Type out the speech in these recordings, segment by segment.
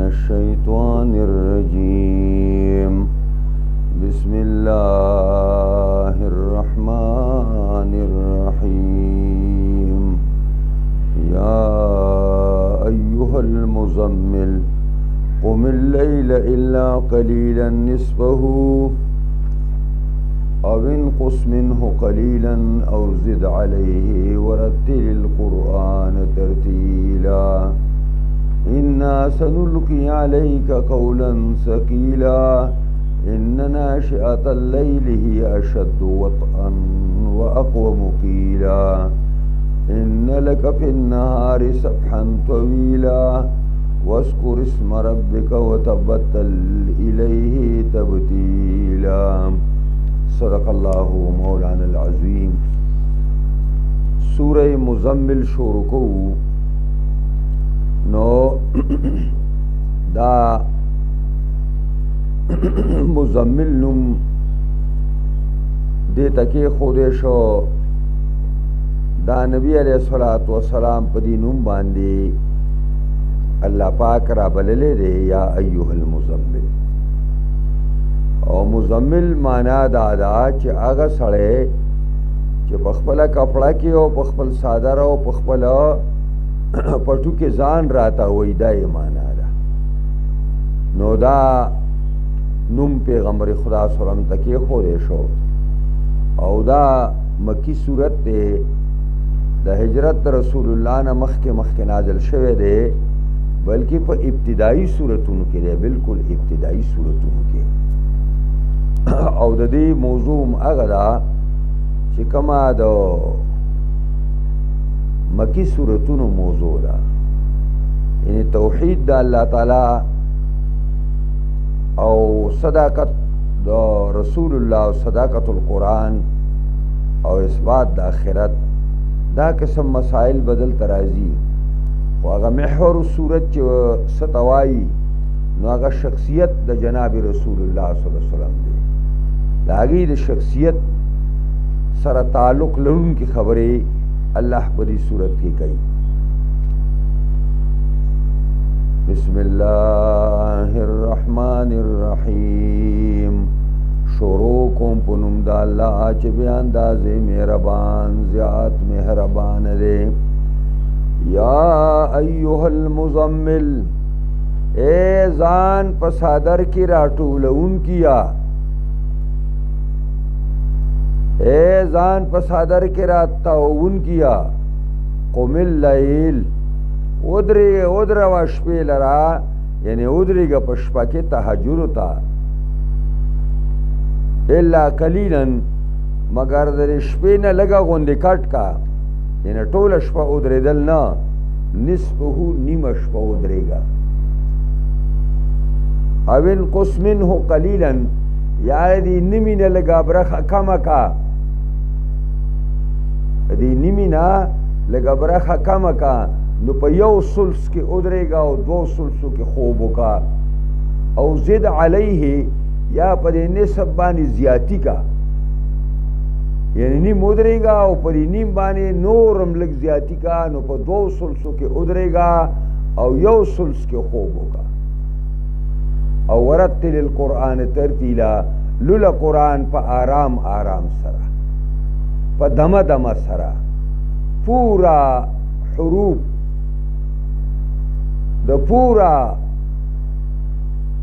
الشيطان الرجيم بسم الله الرحمن الرحيم يا أيها المزمل قم الليل إلا قليلا نصفه أو انقص منه قليلا أو زد عليه ورتل القرآن ترتيلا إنا سنلقي عليك قولا ثقيلا إن ناشئة الليل هي أشد وطئا وأقوم قيلا إن لك في النهار سبحا طويلا واذكر اسم ربك وتبتل إليه تبتيلا صدق الله مولانا العظیم. سورہ مزمل شروع کو نو دا مزمل نم دے تکی خودے شو دا نبی علیہ الصلوۃ والسلام پدی نم باندې اللہ پاک را بللے دے یا ایها المزمل. او مزمل معنا دا چې هغه سړی چې په خپل کپڑا کې او په خپل صادر او په خپل پټو کې ځان راته وای دا یې معنا ده. نو دا نوم پیغمبر خدا صلی الله علیه وسلم تکي خورې شو او دا مکی صورت ده د هجرت رسول الله نه مخکې نازل شوه دی بلکې په ابتدایي صورتونو کې دی، بالکل ابتدایي صورتونو کې. او د دې موضوع هغه ده چې کما د مکی صورتونو موضوع ده، یعنی توحید د الله تعالی او صداقت د رسول الله او صداقت القرآن او اثبات د آخرت، دا قسم مسائل بدل ترازی. خو هغه محور صورت چې ستوایی نو هغه شخصیت د جناب رسول الله صلی الله علیه وسلم دی. د هغې د شخصیت سره تعلق لرونکي خبرې الله په دې صورت کې کوي. بسم الله الرحمن الرحیم. شروع کوم په نوم د الله چې بې اندازې مهربان زیات مهربان دی. یا ایها المزمل، اے ځان په صادر کې راټولونکیا، اے ځان په صادر کې راتاونکیا. قم اللیل، ودروا شپې لرا، یعنی ودرېږه په شپه کې تهجد ته. الا قلیلا، مگر د شپې نه لږه غوندې کټ کا، یعنی ټوله شپه ودرېدل نه، نصفه نیمه شپه ودرېږه. او انقص منه قلیلا، یا دې نیمې نه لږه برخه کمه کا، دې نیمې نه لږه برخه کمه کا، نو په یو ثلث کې ودرېږه او دو ثلثو کې خوب وکړه. او زد علیه، یا په دې نسب باندې زیاتی کا، یعنی نیم ودرېږه او په دې نیم باندې نورم لږ زیاتی کا، نو په دو ثلثو کې ودرېږه او یو ثلث کې خوب وکړه. او ورتل القرآن ترتیلا، لوله قرآن په آرام آرام سره، په دمه دمه سره، پورا حروف د پورا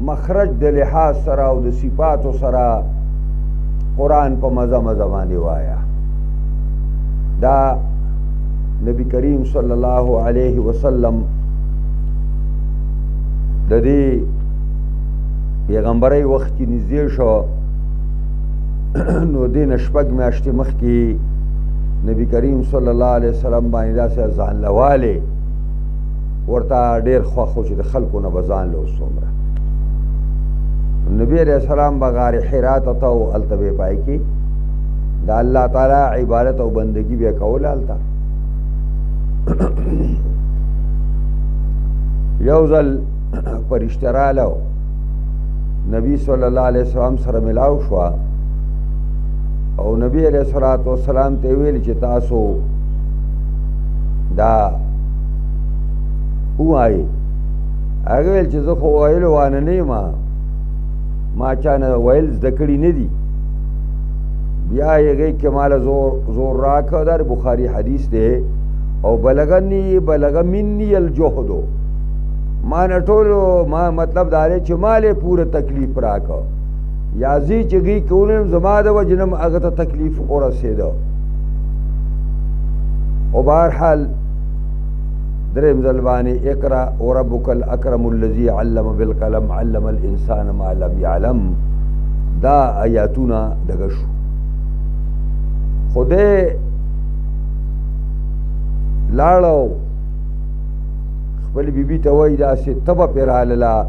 مخرج د لحاظ سره او د صفاتو سره قرآن په مزه مزه باندې وایا. دا نبی کریم صلی الله علیه وسلم د دې پیغمبرۍ وخت کې نږدې شو، نو دې نه شپږ میاشتې مخکې نبی کریم صلی الله علیه وسلم باندې داسې ځان لوالی ورته ډېر خوښ و چې د خلکو نه به ځان له څومره. نبی علیہ السلام به غار حرا ته ته او هلته به پای کې د الله تعالی عبادت او بندگی به کوله. هلته یو ځل فرشته راله، نبی صلی الله علیه وسلم سره ملاو شوه او نبی علیہ الصلوۃ والسلام ته ویل چې تاسو دا وایي هغه ویل چې زه خو ویلو وانه نه یم ما چا نه ویل زده کړي نه دي بیا هغې کې ماله زور راکړه دا د بخاري حدیث دی او بلغ مني الجهدو ما نه ټولو ما مطلب دا دی چې مالې پوره تکلیف راکړه یا زی چې غي کولم زما د وجې نه هغه ته تکلیف ورسېده او بهرحال دریم ځل باندې اقرا وربک الاکرم الذي علم بالقلم علم الانسان ما لم يعلم دا آیاتونه دغه شو خدای لاړو خپل بیبي ته وایي داسې تبه پرې راغله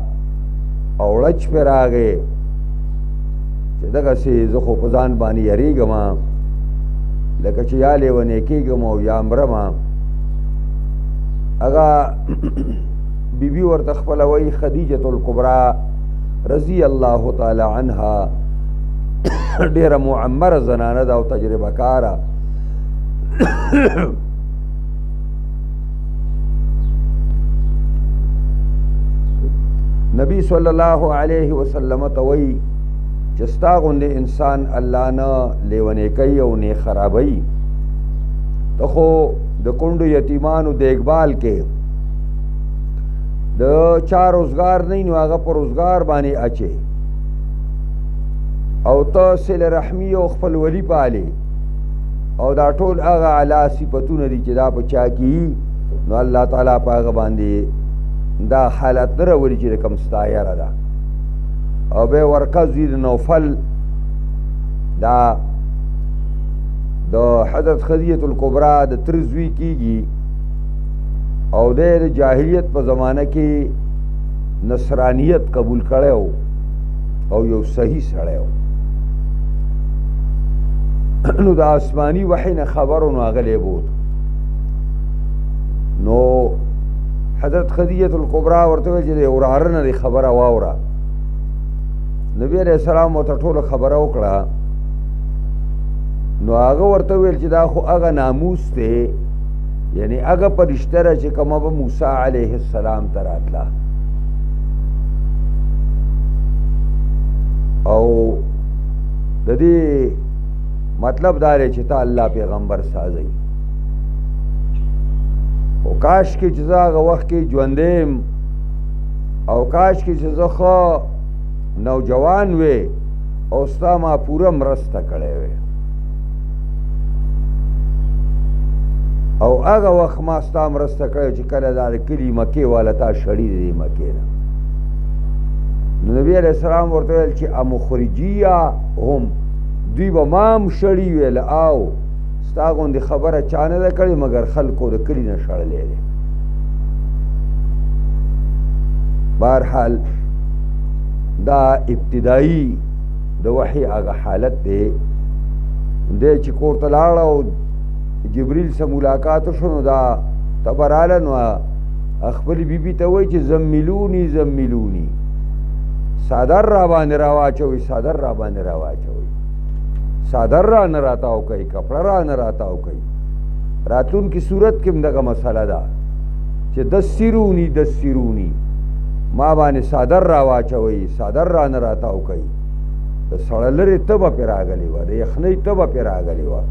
او ړچ پرې راغې چې دغسې زه خو په ځان باندې یریږم لکه چې یا لیونی کېږم او یا مرم هغه بیبي ورته خپله وایي خدیجة الکبرا رضی الله تعالی عنها ډېره معمره زنانه ده او تجربه کاره نبی صلی الله علیه وسلم ته وایي چې ستا غوندې انسان الله نه لیونی کوي او نه خرابوي ته خو د کونډو یتیمانو دیکبال کې د چا روزګار نه نو هغه په روزګار باندې اچي او ته صله رحمي او خپلولي پالې او دا ټول هغه اعلی صفتونه دي چې دا په چا کې نو الله تعالی په هغه باندې دا حالت نه راولي چې کوم ستا یاره ده او به ورقه زوی د نوفل دا د حضرت خدیجة الکبرا د تر زوی کېږي او د جاهلیت په زمانه کې نصرانیت قبول کړی او یو صحیح سړی نو د آسماني وحی نه خبرو نو هغلی بود نو حضرت خدیجة الکبرا ورته ویل چې د وراره نه د خبره واوره نبی علیہ السلام ورته ټوله خبره وکړه نو هغه ورته ویل چې دا خو هغه ناموس دی یعنی هغه فرشته ده چې کومه به موسی علیه السلام ته راتله او د دې مطلب دا دی چې ته الله پیغمبر سازی او کاش کې چې زه هغه وخت کې ژوندی یم او کاش کې چې زه ښه نوجوان وې او ستا ما پوره مرسته کړې وې او هغه وخت ما ستا مرسته کړې چې کله دا د کلي مکې والا تا شړي دی مکې نه نو نبي علیه السلام ورته ویل چې امخرجیه هم دوی به ما هم شړي ویل او ستا غوندې خبره چا نه ده کړې مګر خلکو د کلي نه شړلی دی بهرحال دا ابتدائی د وحی هغه حالت دی دی چې کور ته لاړه او جبریل سره ملاقات شو نو دا تبه راله نو خپلې بیبي ته وایي چې زمیلوني زمیلوني څادر را باندې راواچوئ څادر را باندې راواچوئ څادر را نه راتاو کوي کپړه را نه راتاو کوي راتلونکي صورت کې هم دغه مسله ده چې دسروني دسروني ما باندې څادر را واچوئ څادر را نه راتاو کوي د سړه لرې تبه پرې راغلې وه د یخنۍ تبه پرې راغلې وه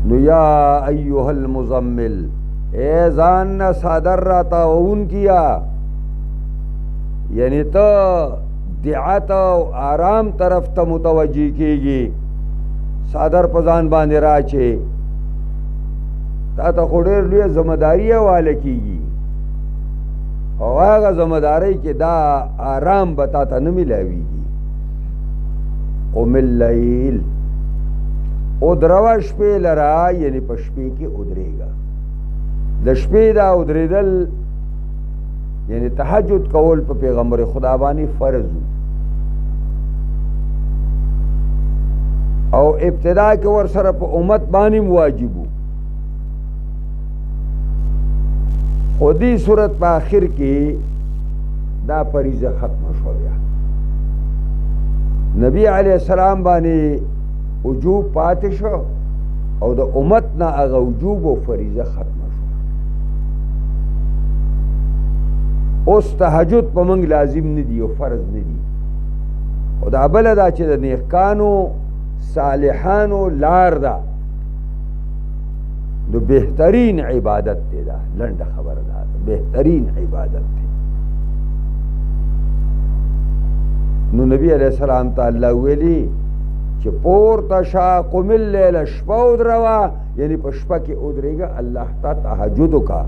نو یا ایها المزمل اے ځان نه څادر راتاوون کیا یعنی ته دعت او آرام طرف ته متوجه کېږي څادر په ځان باندې راچې تا ته خو ډېر لویه ذمهداري حواله کېږي او هغه ذمہدارۍ کې دا آرام به تا ته نه میلاویږي قم اللیل ادروه شپې لره یعنی په شپې کې ادرېږه د شپې دا ادرېدل یعنی تهجد کول په پیغمبر خدا باندې فرض او ابتدا کې ورسره په امت باندې واجب خودی صورت په آخر کې دا فریضه ختم شو بیا نبی علیہ السلام باندې وجوب پاتې شو او د امت نه هغه وجوب او فریضه ختم شو اوس تهجد په موږ لازم نه دي او فرض نه دي او دا بله دا چې د نیکانو صالحانو لار ده نو بهترین عبادت دی دا لنډه خبره ده بهترین عبادت دی نو نبی علیہ السلام ته الله ویلي چې پورته شه قم اللیل شپه ودروه یعنی په شپه کې ودرېږه الله ته تهجد وکړه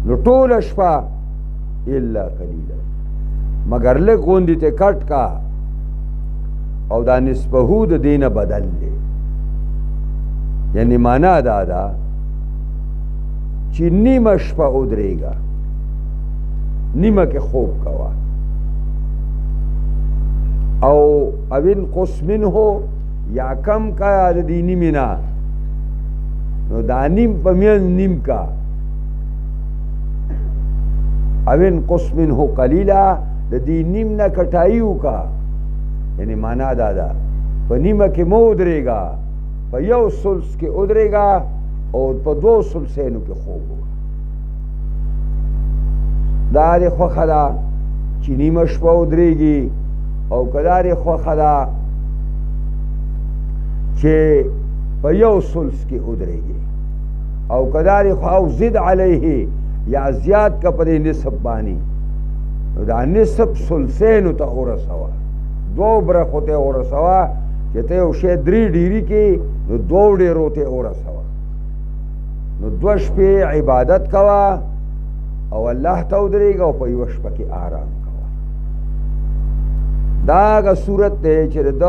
نو ټوله شپه الا قلیلا مگر لږ غوندې ته کټ کا او دا نسبهو د دینه بدل دی یعنی معنا دا ده چې نیمه شپه ودرېږه نیمه کې خوب کوه او اوین قص منه یا کم کا د دې نیمې نه نو دا نیم په میان نیم کا اوین قص منه قلیلا د دې نیم نه کټایي وکړه یعنی معنا دا ده په نیمه کې مه ودرېږه په یو ثلث کې ودرېږه او په دوه ثلثینو کې خوب وکړه دا دې خوښه ده چې نیمه شپه ودرېږي او کدارې خوښه ده چې په یو ثلث کې ودرېږي او کدارې او زد علیه یا زیات کا په دې نصف باندې نو دا نصف ثلثینو ته ورسوه دوه برخو ته ورسوه چې ته یو شی درې ډیري کې نو دوه ډیرو ته ورسوه نو دوه شپې عبادت کوه او الله ته ودرېږه او په یوه شپه کې آرام کوه دا هغه صورت دی چې د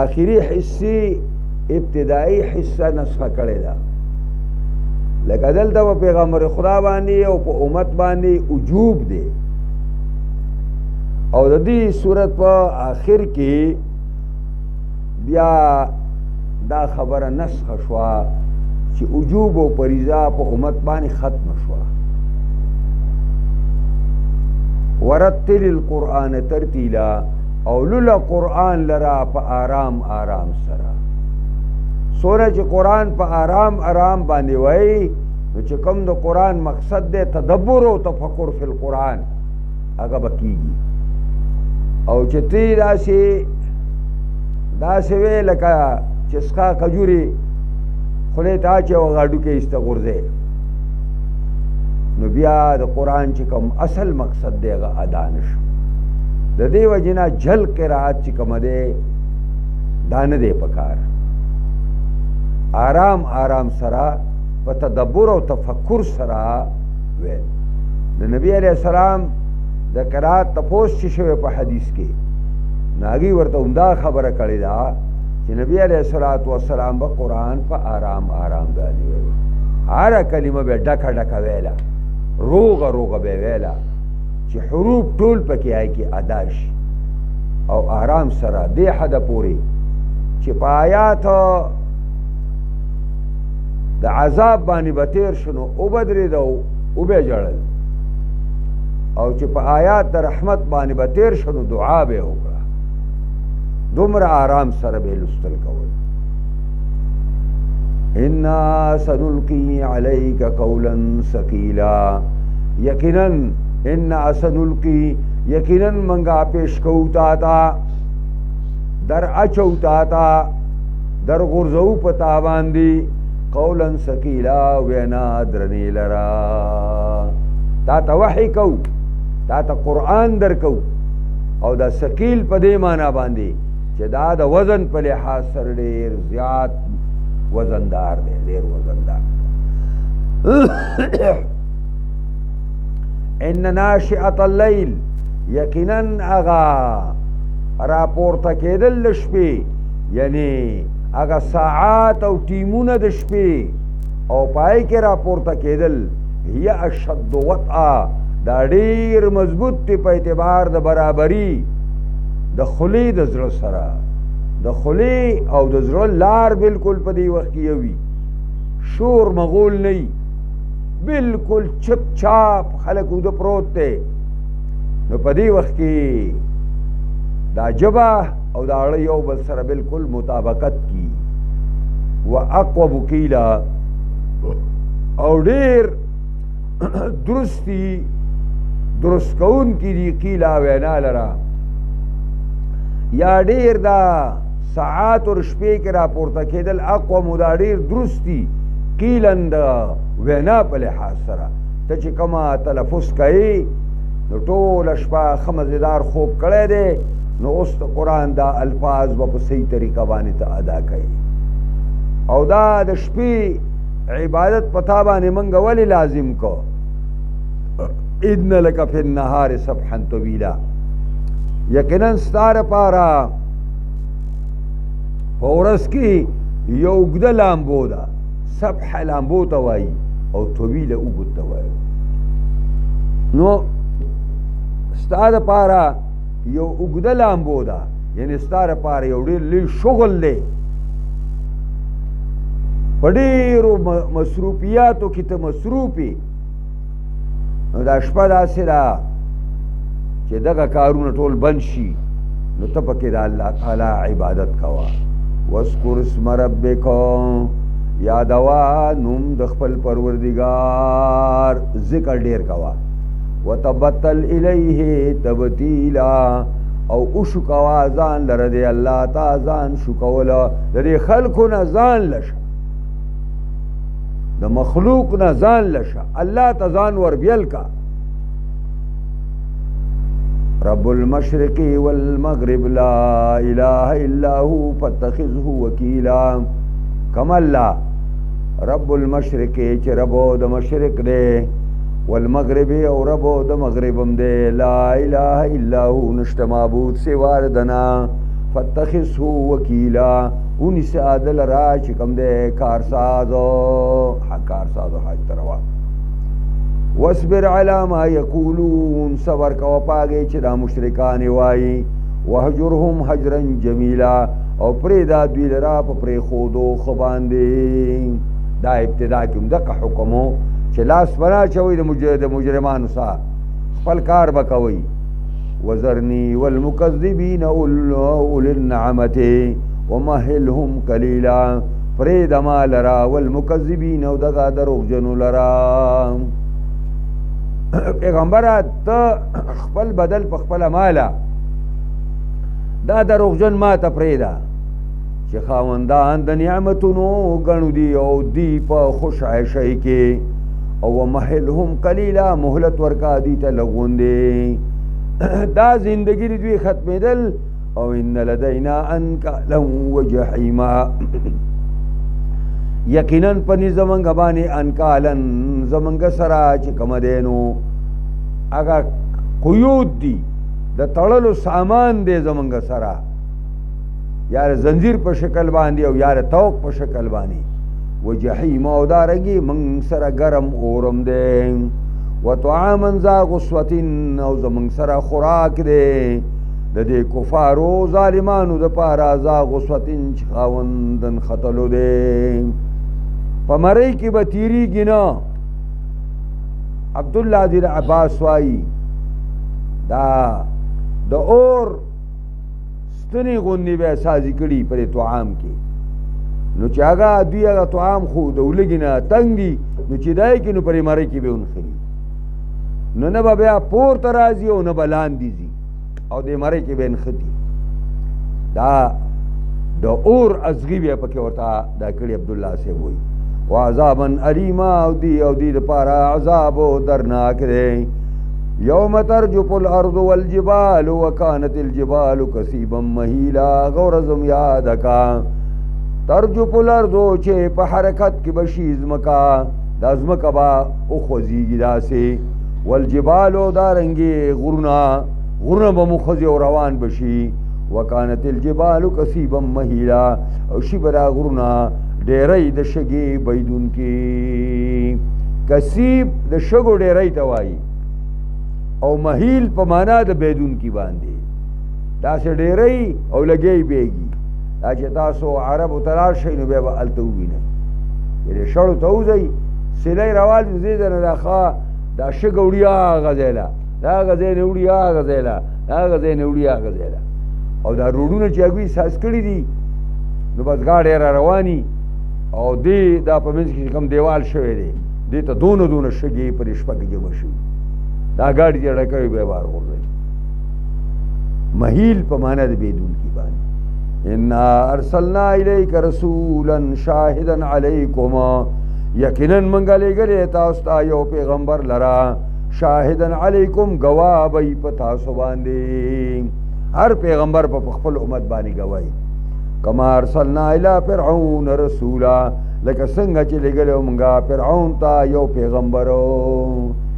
آخري حصې ابتدایي حصه نسخه کړې ده لکه دلته په پیغمبر خدا باندې او په امت باندې وجوب دی او د دې صورت په آخر کې بیا دا خبره نسخه شوه چې وجوب او فریضه په امت باندې ختم شوه ورتل القرآن ترتیلا او لولا قرآن لرا په آرام آرام سره سوره چې قرآن په آرام آرام باندې وای نو چې کوم د قرآن مقصد دی تدبر او تفکر فی القرآن هغه به کېږي او چې تی داسې وی لکه چې سکا کجوري خولې ته اچې او غاډو کې ایسته غورځې نو بیا د قرآن چې کوم اصل مقصد دی هغه ادا نه شو د دې وجې نه جل قرات چې کومه دی دا نه دی پکار آرام آرام سره په تدبر او تفکر سره ویل د نبی علیہ السلام د قرات تپوس چې شوی په حدیث کې ناغي ورته عمده خبره کړې ده چې نبی علیہ الصلوۃ والسلام به قرآن په آرام آرام باندې ویل هر کلمه به ډکه ډکه ویله روغه روغه به ویله چې حروف ټول پکې آی کې ادا شي او آرام سره دې حده پورې چې په آیات د عذاب باندې به تیر شنو او بدرېده او به ژړل او چې په آیات د رحمت باندې به تیر شنو دعا به وکړه دومره آرام سره به لوستل کول انا سنلقي عليك قولا ثقيلا یقینا انا سنلقي یقینا منگا پیش کو تا در اچو تا در غرزو پتا باندې قولا ثقيلا وینا درنی لرا تا ته وحی کو تا ته قرآن در کو او دا ثقيل په دې معنا باندې چې دا د وزن په لحاظ سره ډېر زیات وزندار دی ډېر وزندار ان ناشئة اللیل یقینا اغا راپورته کېدل د شپې یعنی اغا ساعات او ټیمونه د شپې او پای کې راپورته کېدل هي اشد وطئا دا ډېر مضبوط دی په اعتبار د برابري د خولې د زړه سره د خولې او د زړه لار بالکل په دې وخت کې یو وي شور مغول نه وي بالکل چپ چاپ خلک اوده پروت دی نو په دې وخت کې دا ژبه او دا اړه یو بل سره بالکل مطابقت کی و اقوب کیلا او ډېر درستی درست کون کی دی قیلا وینا لرا یا ډیر دا ساعات اور شپې کې را پورته کېدل اقوم دا ډیر درستی قیلن دا وینا په لحاظ سره ته چې کما تلفظ کوي نو ټوله شپه ښه مزېدار خوب کړی دی نو اوس د قرآن دا الفاظ به په صحیح طریقه باندې ته ادا کوي او دا د شپې عبادت پتا باندې منګه ولې لازم کو ان لک فی النهار سبحا طویلا یقینا ستاره پارا فورس کی یو اوږده لامبو ده سبح لامبو ته وایي او طویله اوږد ته وایي نو ستا دپاره یو اوږده لامبو ده یعنې ستا دپاره یو ډېر لوی شغل دی په ډېرو مصروفیاتو کې ته مصروف یې نو دا شپه داسې ده چې دغه کارونه ټول بند شي نو ته پکې د الله تعالی عبادت کوه واذکر اسم ربک یادوا نوم د خپل پروردګار ذکر ډېر کوه وتبتل الیه تبتیلا او اوشو کوه ځان لره د الله تا ځان شو کوله د دې خلکو نه ځان لشه د مخلوق نه ځان لشه الله ته ځان وربیل کا رب المشرق والمغرب لا اله الا هو فاتخذه وکیلا کم الله رب المشرق چې ربو د مشرق دی والمغرب او ربو د مغربم دی لا اله الا هو نشته معبود سوا دنا فاتخذه وکیلا ونیسه عادل را چې کوم دی کارسازو حاج تروا واصبر علی ما یقولون صبر کوه پاږې چې دا مشرکان وایي وهجرهم حجرا جمیلا او پرېږده دوی لره په پرېښودو ښه باندې دا ابتدا کې هم دغه حکم و چې لاس به نه اچوئ د مجرمانو سره خپل کار به کوئ وذرني والمكذبين اولي النعمة ومهلهم قليلا پرېږده ما لره والمکذبین او دغه دروغجنو لره پیغمبره ته خپل بدل په خپله ماله دا دروغجن ما ته پرېږده چې خاوندان د نعمتونو ګڼو دي او دی په خوش عیشۍ کې او ومهلهم قلیلا مهلت ورکا دی ته لږ غوندې دا زندګي د دوی ختمېدل او ان لدینا انکالا وجحیما یقینا پنی زمنګ باندې انکالن زمنګ سره چې کوم دی نو هغه قیود دي د تړلو سامان دی زمنګ سره یار زنجیر په شکل باندې او یار توق په شکل باندې وجحیم او دارنګي من سره ګرم اورم دی وطعاما ذا غصوة او زمنګ سره خوراک دی د دې کفارو ظالمانو د پاره ذا غصوة چې خاوندن خطلو دی په مرۍ کې به تیریږي نه عبدالله دین عباس وایي دا د اور ستنې غوندې به سازي کړي په دې طعام کې نو چې هغه دوی هغه طعام خو د ولږې نه تنګ دي نو چې دی کې نو پرې مرۍ کې به ونښلي نو نه به بیا پورته راځي او نه به لاندې ځي او دې مرۍ کې به نښتي دا د اور ازغي بیا پکې ورته دا کړي عبدالله صاحب وایي وعذابا علیما او دی دپاره عذاب درناک دی یوم ترجف الارض والجبال وکانت الجبال کثیبا مهیلا غورزم یاد کا ترجف الارض چې په حرکت کې بشي ځمکه دا ځمکه به وخوځېږي داسې والجبال دارنګې غرونه به مخوځي او روان بشي وکانت الجبال کثیبا مهیلا او شي به دا غرونه ډیرۍ د شګې بیدون کې کثیب د شګو ډیرۍ ته وایي او مهیل په معنا د بیدون کې باندې داسې ډیرۍ او لګی بیږي دا چې تاسو عربو ته لاړ شئ نو بیا به هلته ووینئ یعنې شړو ته وځئ سیلۍ روان دي دې ځای نه دا ښه دا شګه وړي هغه ځای له دا هغه ځای نه وړي هغه ځای له دا هغه ځای نه وړي هغه ځای له او دا روډونه چې هغوی ساز کړي دي نو بس ګاډۍ را رواني او دی دا په منځ کې کوم دیوال شوی دی دې ته دونه دونه شګې په شپه کې جمع شوي دا ګاډي چې ډکوي بیا بار غورځوي مهیل په معنا د بېدونکي باندې انا ارسلنا الیک رسولا شاهدا علیکم یقینا منګه لېږلې تاسو ته یو پیغمبر لرا شاهدا علیکم گواه به په تاسو باندې هر پیغمبر په خپل امت باندې گواهی کما ارسلنا الی فرعون رسولا لکه څنګه چې لېږلو مونږه فرعون ته یو پیغمبر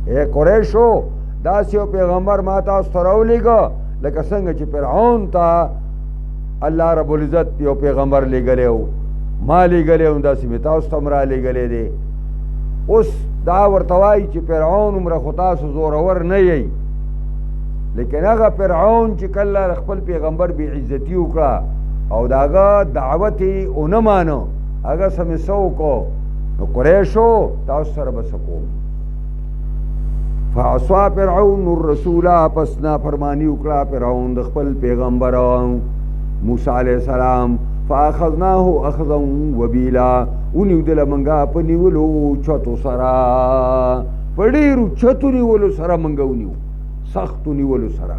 اے قریشو داسې یو پیغمبر ما تاسو ته راولېږه لکه څنګه چې فرعون ته الله رب العزت یو پیغمبر لېږلی و ما لېږلی و داسې مې تاسو ته هم را لېږلی دی اوس دا ورته وایي چې فرعون عمره خو تاسو زورور نه یئ لیکن هغه فرعون چې کله خپل پیغمبر بې عزتي وکړه او د هغه دعوت یې ونه مانه هغه څه مې څه وکړو نو قریشو تاسو سره به څه کوم فعصا فرعون الرسوله پس نافرماني وکړه فرعون د خپل پیغمبر موسی علیه السلام فاخذناه اخذا وبیلا ونیودله منګه په نیولو چتو سره په ډېرو چتو نیولو سره منګه ونیو سختو نیولو سره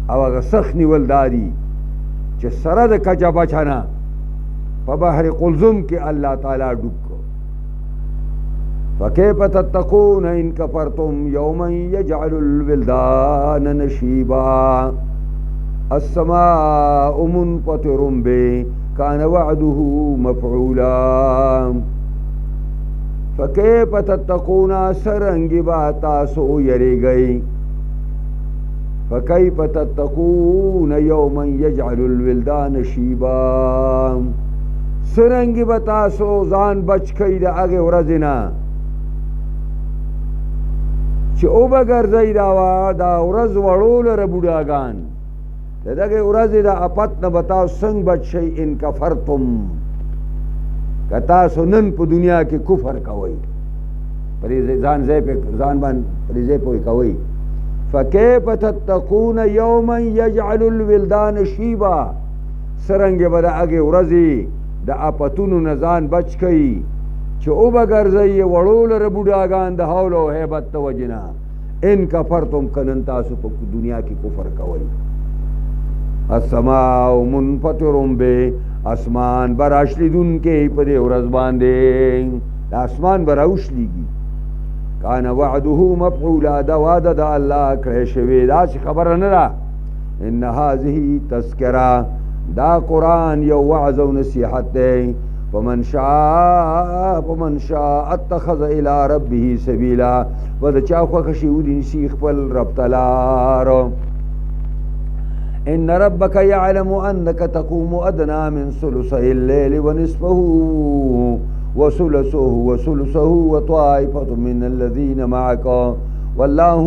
او هغه سخت نیول دا دي چې سره د کچه بچه نه په بحر قلزم کې الله تعالی ډوب کړو فکیف تتقون ان کفرتم یوما یجعل الولدان نشیبا السماء منفطر به كان وعده مفعولا فكيف تتقون سرنگ با تاسو یریږئ فكيف تتقون يوما يجعل الولدان شيبا سرنگ با تاسو ځان بچ کئ د هغې ورځې نه چې وبګرځئ دا ورځ وړو لره بوډاګان د دغې ورځې د افت نه به تاسو څنګه بچ شئ ان کفرتم که تاسو نن په دنیا کې کفر کوئ پرې ځان باندې پرې ځای پوهې کوئ فکیف تتقون یوما یجعل الولدان شیبا څرنګې به د هغې ورځې د افتونو نه ځان بچ کوي چې وبګرځئ وړو لره بوډاګان د حول او هیبت د وجې نه ان کفرتم که نن تاسو په دنیا کې کفر کوئ السماء منفطر به اسمان براشلیدونکې په دې ورځ باندې د اسمان به راوشلیږي کان وعده مفعولا دا وعده د الله کړی شوې داسې خبره نه ده ان هذه تذکره دا قرآن یو وعظ او نصیحت دی فمن شاء اتخذ الى ربه سبیلا و د چا خوښه شي ونیسي خپل رب ته لار ان ربك يعلم انك تقوم ادنى من ثلثي الليل ونصفه وثلثه وطائفة من الذين معك والله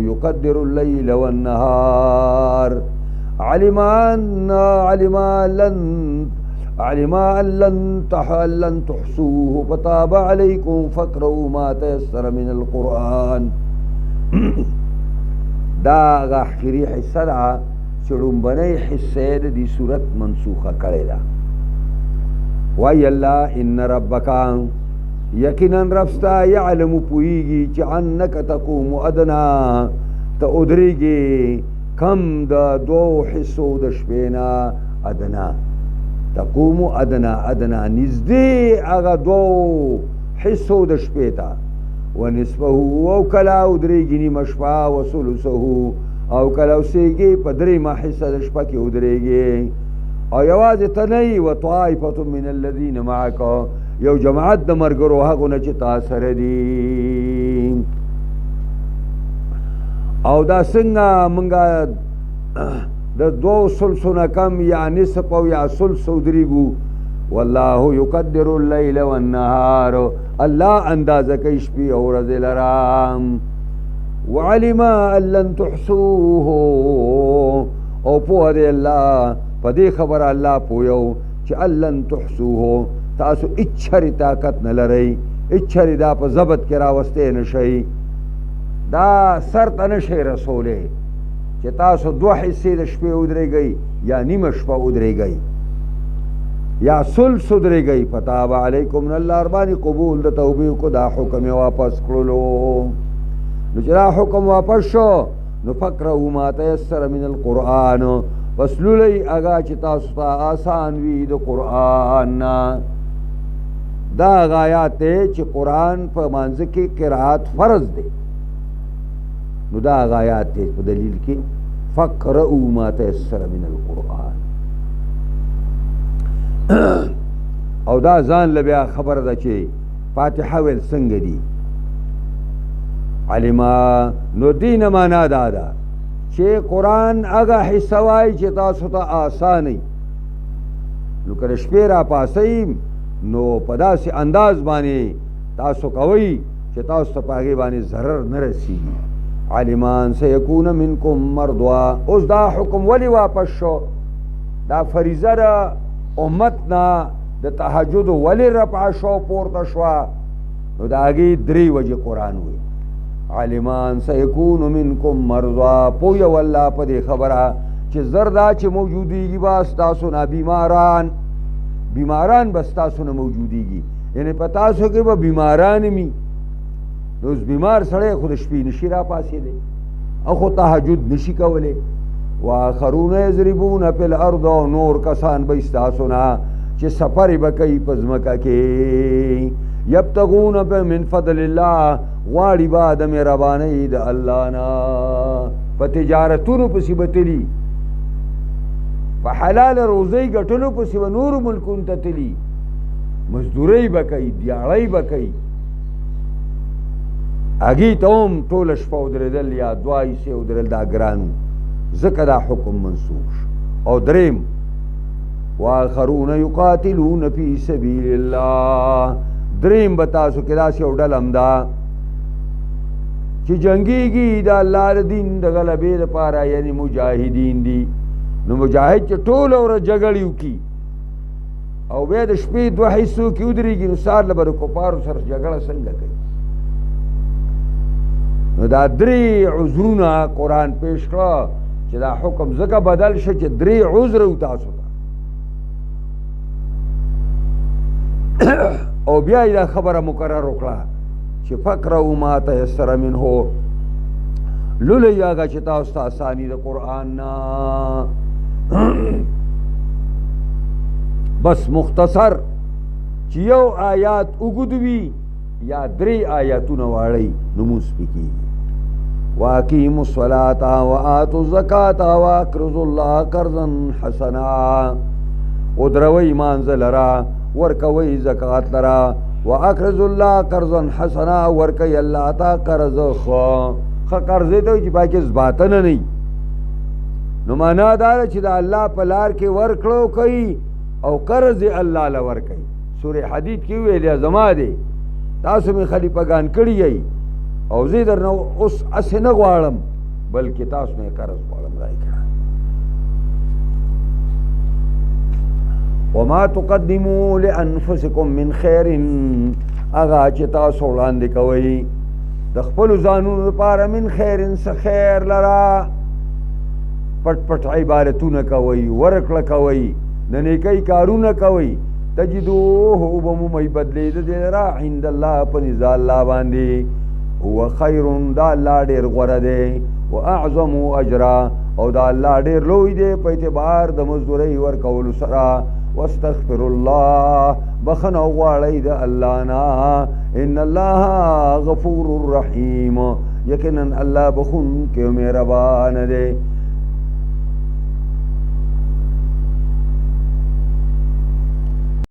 يقدر الليل والنهار علم ان لن تحصوه فتاب عليكم فاقرؤوا ما تيسر من القرآن دا آخری حصہ دا چړومبنۍ حصې د دې صورت منسوخه کړې ده وای الله ان ربک یقینا ربستا یعلم پویږي چې انک تقوم ادنا ته ادریږي کم د دوه حصو د شپې نه ادنا تقوم ادنا نږدې هغه دوه حصو د شپې ته ونصفه او کلا ادریږي نیمه شپه وثلثه او کله اوسېږي په درېیمه حصه د شپه کې ودرېږي او یوازې ته نه یي وطائفة من الذین معک یو جماعت د ملګرو هغو نه چې تا سره دي او دا څنګه مونږه د دوو ثلثو نه کم یا نصف او یا ثلث ودرېږو والله یقدر اللیل والنهار الله اندازه کوي شپې او ورځې لره وعلم ان لن تحصوه او پوه دی الله په دې خبره الله پویو چې ان لن تحصوه تاسو اچھری طاقت نه لرئ اچھری دا په ضبط کې راوستی نه شئ دا سر ته نه شئ رسولی چې تاسو دوه حصې د شپې ودرېږئ یا نیمه شپه ودرېږئ یا سلس درېږئ فتاب علیکم الله ورباندې قبول د توبې کو دا حکم واپس کړلو نو چې دا حکم واپس شو نو فقرؤوا ما تیسر من القرآن پس لولئ هغه چې تاسو ته آسان وي د قرآن نه دا هغه آیات دی چې قرآن په مانځه کې قرات فرض دی نو دا هغه آیات دی په دلیل کې فقرؤوا ما تیسر من القرآن او دا ځان له بیا خبره ده چې فاتحه ویل څنګه دي علما نو دین معنا دا ده چې قرآن هغه حصه وایي چې تاسو ته آساني نو کله شپې را پاسئ نو په داسې انداز باندې تاسو کوئ چې تاسو ته په هغې باندې ضرر نه رسېږي علمان سیکون منکم مرضوا اوس دا حکم ولې واپس شو دا فریضه ده امت نه د تهجد ولې رفع شو پورته شوه نو د هغې درې وجې قرآن وی علمان سیکون منکم مرضوا پویه والله په دې خبره چې زر دا چې موجودېږي به ستاسو نه بیماران به ستاسو نه موجودېږي یعنې په تاسو کې به بیماران وي نو اوس بیمار سړی خو د شپې نشي را پاسېدی او خو تهجد نشي کولی واخرون یضربون فی الارض او نور کسان به ستاسو نه چې سفرې به کوي په ځمکه کې یبتغون من فضل الله غواړي به د مهربانۍ د الله نه په تجارتونو پسې به تلي په حلال روزۍ ګټلو پسې به نورو ملکونو ته تلي مزدورۍ به کوي دیاړۍ به کوي هغې ته هم ټوله شپه ودرېدل یا دوه حصې ودرېدل دا ګران ځکه دا حکم منسوخ شو او درېم واخرون یقاتلون فی سبیل الله درېم به تاسو کې داسې یو ډله هم ده چې جنګېږي د الله د دین د غلبې لپاره یعنې مجاهدین دي نو مجاهد چې ټوله ورځ جګړې وکړي او بیا د شپې دوه حصو کې ودرېږي نو سهار له به د کفارو سره جګړه څنګه کوي نو دا درې عذرونه قرآن پیش کړه چې دا حکم ځکه بدل شه چې درې عذر و تاسو ته او بیا یې دا خبره مقرر وکړه چې فقرؤوا ما تیسر منه لولئ هغه چې تاسو ته اساني د قرآن نه بس مختصر چې یو آیات اوږد وي یا درې آیاتونه واړئ نو مونځ پې کېږي واقیموا الصلاة وآتوا الزکاة واقرضوا الله قرضا حسنا ودروئ مانځه لره ورکوئ زکات لره واقرضوا الله قرضا حسنا ورکوئ الله ته قرض ښه قرضې ته وایي چې پکې ځباتنه نه وي نو معنا دا ده چې د الله په لار کې ورکړو کوي او قرض یې الله له ورکوي سورې حدید کې ویلې زما دی تاسو مې خلیفګان کړي یئ او زه درنه اوس هسې نه غواړم بلکې تاسو نه قرض غواړم راکړه وما تقدموا لانفسکم من خیر هغه چې تاسو وړاندې کوئ د خپلو ځانونو لپاره من خیر څه خیر لره پټ پټ عبادتونه کوئ ورکړه کوئ د نیکۍ کارونه کوئ تجدوه وبمومئ بدلې د دې لره عند الله په نزد الله باندې هو خیر دا الله ډېر غوره دی و اعظم اجرا او دا الله ډېر لوی دی په اعتبار د مزدورۍ ورکولو سره واستغفر الله بخنه غواړئ د الله نه ان الله غفور رحیم یقینا الله بخونکی مهربان دی